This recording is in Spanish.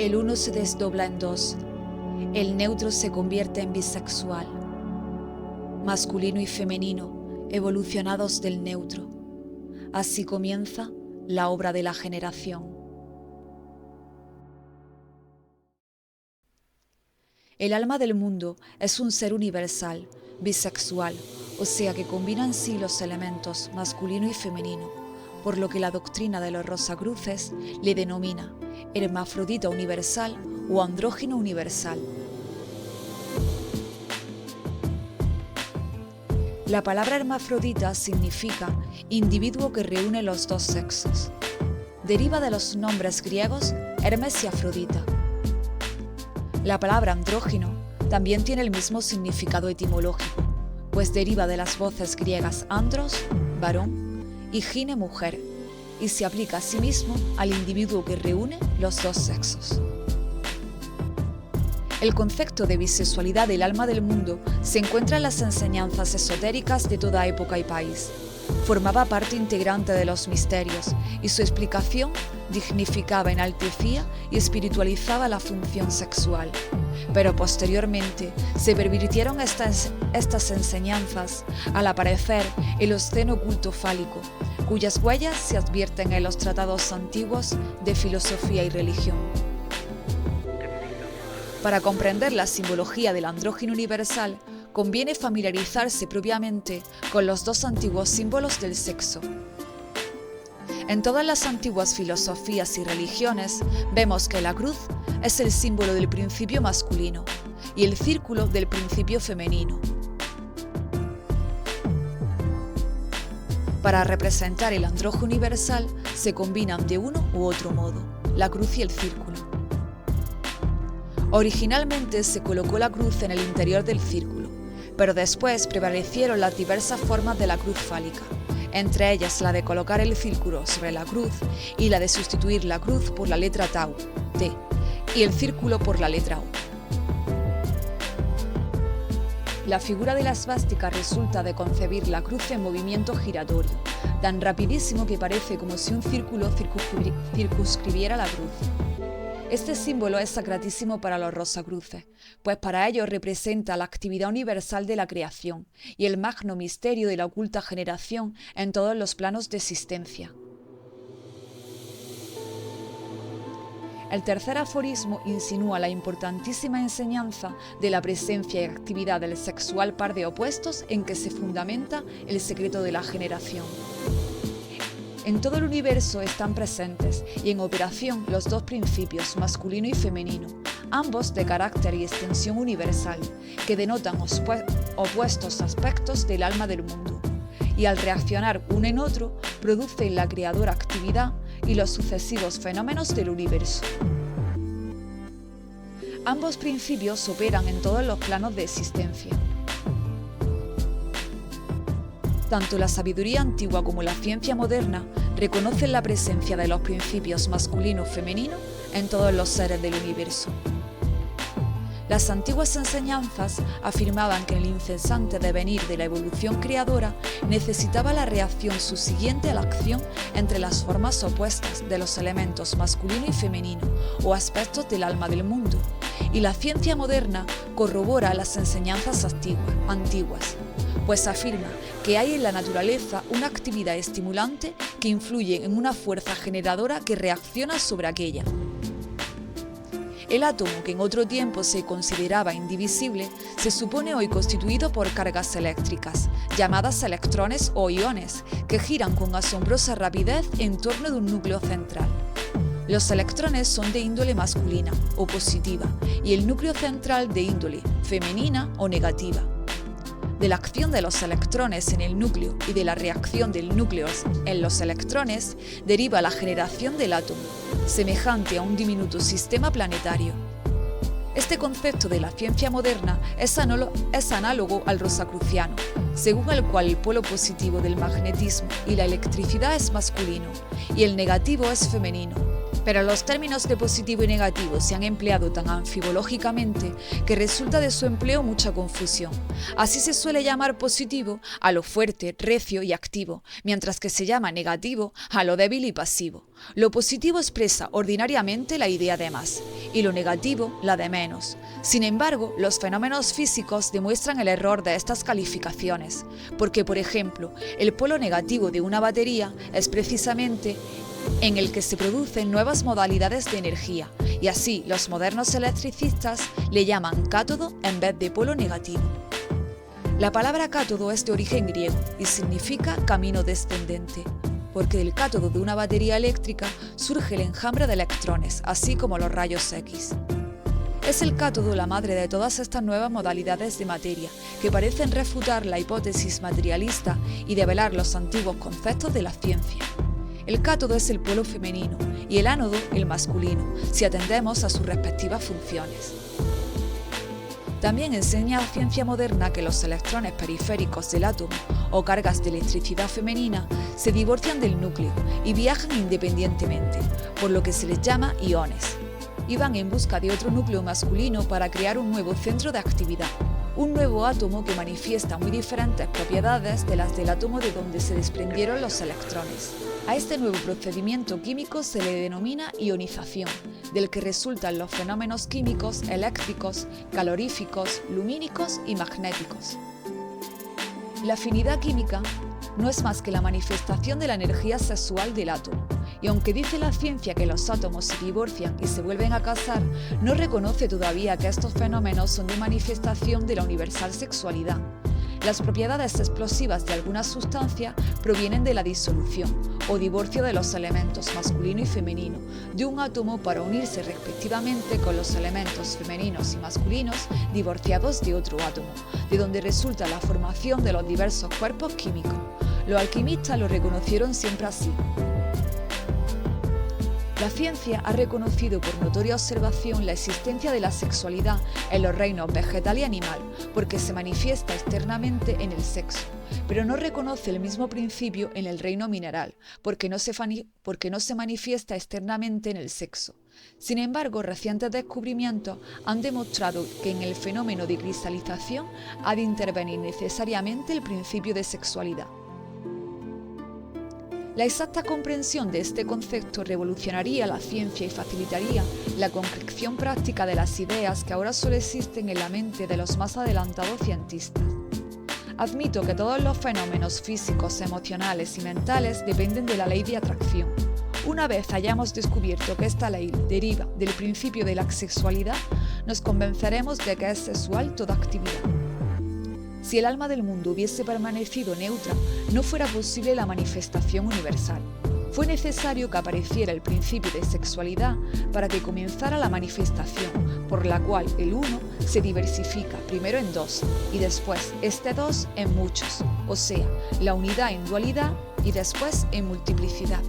El uno se desdobla en dos. El neutro se convierte en bisexual. Masculino y femenino, evolucionados del neutro. Así comienza la obra de la generación. El alma del mundo es un ser universal, bisexual, o sea que combina en sí los elementos masculino y femenino, por lo que la doctrina de los Rosacruces le denomina hermafrodita universal o andrógino universal. La palabra hermafrodita significa individuo que reúne los dos sexos. Deriva de los nombres griegos Hermes y Afrodita. La palabra andrógino también tiene el mismo significado etimológico, pues deriva de las voces griegas andros, varón, y gine, mujer, y se aplica asimismo al individuo que reúne los dos sexos. El concepto de bisexualidad del alma del mundo se encuentra en las enseñanzas esotéricas de toda época y país. Formaba parte integrante de los misterios y su explicación dignificaba, enaltecía y espiritualizaba la función sexual. Pero posteriormente se pervirtieron estas enseñanzas al aparecer el obsceno culto fálico, cuyas huellas se advierten en los tratados antiguos de filosofía y religión. Para comprender la simbología del andrógino universal, conviene familiarizarse previamente con los dos antiguos símbolos del sexo. En todas las antiguas filosofías y religiones vemos que la cruz es el símbolo del principio masculino y el círculo del principio femenino. Para representar el andrógino universal se combinan de uno u otro modo la cruz y el círculo. Originalmente se colocó la cruz en el interior del círculo, pero después prevalecieron las diversas formas de la cruz fálica, entre ellas la de colocar el círculo sobre la cruz y la de sustituir la cruz por la letra tau, T, y el círculo por la letra U. La figura de la esvástica resulta de concebir la cruz en movimiento giratorio, tan rapidísimo que parece como si un círculo circunscribiera la cruz. Este símbolo es sacratísimo para los Rosacruces, pues para ellos representa la actividad universal de la creación y el magno misterio de la oculta generación en todos los planos de existencia. El tercer aforismo insinúa la importantísima enseñanza de la presencia y actividad del sexual par de opuestos en que se fundamenta el secreto de la generación. En todo el universo están presentes y en operación los dos principios, masculino y femenino, ambos de carácter y extensión universal, que denotan opuestos aspectos del alma del mundo, y al reaccionar uno en otro, producen la creadora actividad y los sucesivos fenómenos del universo. Ambos principios operan en todos los planos de existencia. Tanto la sabiduría antigua como la ciencia moderna reconocen la presencia de los principios masculino-femenino en todos los seres del universo. Las antiguas enseñanzas afirmaban que el incesante devenir de la evolución creadora necesitaba la reacción subsiguiente a la acción entre las formas opuestas de los elementos masculino y femenino o aspectos del alma del mundo, y la ciencia moderna corrobora las enseñanzas antiguas, pues afirma que hay en la naturaleza una actividad estimulante que influye en una fuerza generadora que reacciona sobre aquella. El átomo, que en otro tiempo se consideraba indivisible, se supone hoy constituido por cargas eléctricas, llamadas electrones o iones, que giran con asombrosa rapidez en torno de un núcleo central. Los electrones son de índole masculina o positiva y el núcleo central de índole femenina o negativa. De la acción de los electrones en el núcleo y de la reacción del núcleo en los electrones deriva la generación del átomo, semejante a un diminuto sistema planetario. Este concepto de la ciencia moderna es análogo al rosacruciano, según el cual el polo positivo del magnetismo y la electricidad es masculino y el negativo es femenino, Pero los términos de positivo y negativo se han empleado tan anfibológicamente que resulta de su empleo mucha confusión. Así se suele llamar positivo a lo fuerte, recio y activo, mientras que se llama negativo a lo débil y pasivo. Lo positivo expresa ordinariamente la idea de más y lo negativo la de menos. Sin embargo, los fenómenos físicos demuestran el error de estas calificaciones, porque, por ejemplo, el polo negativo de una batería es precisamente en el que se producen nuevas modalidades de energía, y así los modernos electricistas le llaman cátodo en vez de polo negativo. La palabra cátodo es de origen griego y significa camino descendente, porque del cátodo de una batería eléctrica surge el enjambre de electrones, así como los rayos X. Es el cátodo la madre de todas estas nuevas modalidades de materia, que parecen refutar la hipótesis materialista y develar los antiguos conceptos de la ciencia. El cátodo es el polo femenino y el ánodo el masculino, si atendemos a sus respectivas funciones. También enseña la ciencia moderna que los electrones periféricos del átomo o cargas de electricidad femenina se divorcian del núcleo y viajan independientemente, por lo que se les llama iones, y van en busca de otro núcleo masculino para crear un nuevo centro de actividad. Un nuevo átomo que manifiesta muy diferentes propiedades de las del átomo de donde se desprendieron los electrones. A este nuevo procedimiento químico se le denomina ionización, del que resultan los fenómenos químicos eléctricos, caloríficos, lumínicos y magnéticos. La afinidad química no es más que la manifestación de la energía sexual del átomo, y aunque dice la ciencia que los átomos se divorcian y se vuelven a casar, no reconoce todavía que estos fenómenos son de manifestación de la universal sexualidad. Las propiedades explosivas de algunas sustancias provienen de la disolución o divorcio de los elementos masculino y femenino de un átomo para unirse respectivamente con los elementos femeninos y masculinos divorciados de otro átomo, de donde resulta la formación de los diversos cuerpos químicos. Los alquimistas lo reconocieron siempre así. La ciencia ha reconocido por notoria observación la existencia de la sexualidad en los reinos vegetal y animal, porque se manifiesta externamente en el sexo, pero no reconoce el mismo principio en el reino mineral, porque no se manifiesta externamente en el sexo. Sin embargo, recientes descubrimientos han demostrado que en el fenómeno de cristalización ha de intervenir necesariamente el principio de sexualidad. La exacta comprensión de este concepto revolucionaría la ciencia y facilitaría la concreción práctica de las ideas que ahora solo existen en la mente de los más adelantados cientistas. Admito que todos los fenómenos físicos, emocionales y mentales dependen de la ley de atracción. Una vez hayamos descubierto que esta ley deriva del principio de la sexualidad, nos convenceremos de que es sexual toda actividad. Si el alma del mundo hubiese permanecido neutra, no fuera posible la manifestación universal. Fue necesario que apareciera el principio de sexualidad para que comenzara la manifestación, por la cual el uno se diversifica primero en dos y después este dos en muchos, o sea, la unidad en dualidad y después en multiplicidad.